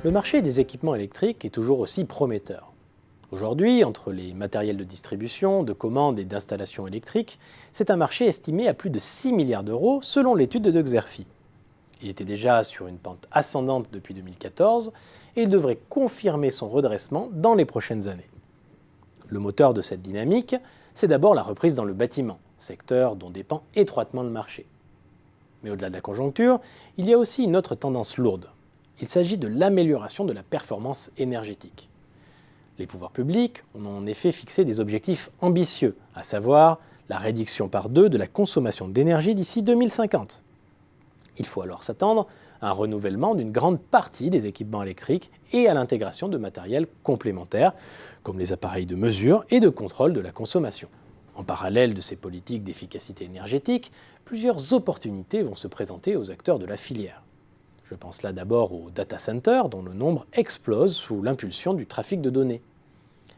Le marché des équipements électriques est toujours aussi prometteur. Aujourd'hui, entre les matériels de distribution, de commande et d'installation électrique, c'est un marché estimé à plus de 6 milliards d'euros selon l'étude de Xerfi. Il était déjà sur une pente ascendante depuis 2014 et il devrait confirmer son redressement dans les prochaines années. Le moteur de cette dynamique, c'est d'abord la reprise dans le bâtiment, secteur dont dépend étroitement le marché. Mais au-delà de la conjoncture, il y a aussi une autre tendance lourde. Il s'agit de l'amélioration de la performance énergétique. Les pouvoirs publics ont en effet fixé des objectifs ambitieux, à savoir la réduction par 2 de la consommation d'énergie d'ici 2050. Il faut alors s'attendre à un renouvellement d'une grande partie des équipements électriques et à l'intégration de matériel complémentaires, comme les appareils de mesure et de contrôle de la consommation. En parallèle de ces politiques d'efficacité énergétique, plusieurs opportunités vont se présenter aux acteurs de la filière. Je pense là d'abord aux data centers dont le nombre explose sous l'impulsion du trafic de données.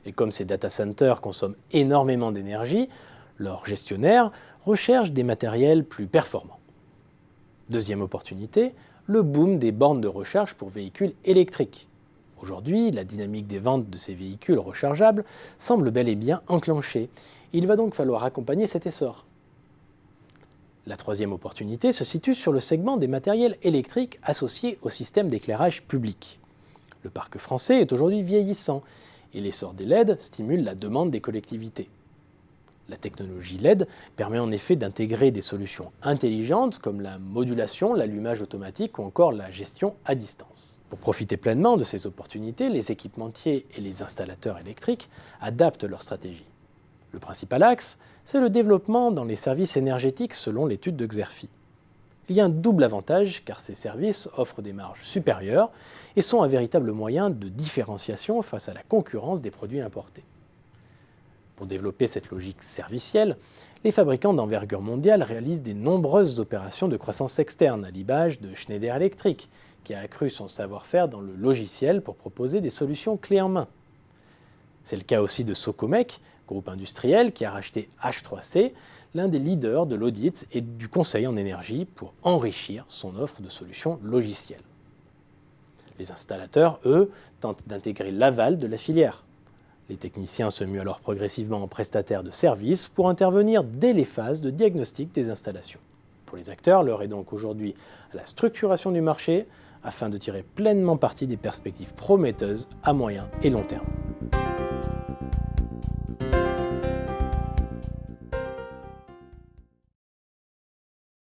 Et comme ces data centers consomment énormément d'énergie, leurs gestionnaires recherchent des matériels plus performants. Deuxième opportunité, le boom des bornes de recharge pour véhicules électriques. Aujourd'hui, la dynamique des ventes de ces véhicules rechargeables semble bel et bien enclenchée. Il va donc falloir accompagner cet essor. La troisième opportunité se situe sur le segment des matériels électriques associés au système d'éclairage public. Le parc français est aujourd'hui vieillissant et l'essor des LED stimule la demande des collectivités. La technologie LED permet en effet d'intégrer des solutions intelligentes comme la modulation, l'allumage automatique ou encore la gestion à distance. Pour profiter pleinement de ces opportunités, les équipementiers et les installateurs électriques adaptent leur stratégie. Le principal axe, c'est le développement dans les services énergétiques selon l'étude de Xerfi. Il y a un double avantage car ces services offrent des marges supérieures et sont un véritable moyen de différenciation face à la concurrence des produits importés. Pour développer cette logique servicielle, les fabricants d'envergure mondiale réalisent de nombreuses opérations de croissance externe, à l'image de Schneider Electric, qui a accru son savoir-faire dans le logiciel pour proposer des solutions clés en main. C'est le cas aussi de Socomec, groupe industriel qui a racheté H3C, l'un des leaders de l'audit et du conseil en énergie pour enrichir son offre de solutions logicielles. Les installateurs, eux, tentent d'intégrer l'aval de la filière. Les techniciens se muent alors progressivement en prestataires de services pour intervenir dès les phases de diagnostic des installations. Pour les acteurs, l'heure est donc aujourd'hui à la structuration du marché afin de tirer pleinement parti des perspectives prometteuses à moyen et long terme.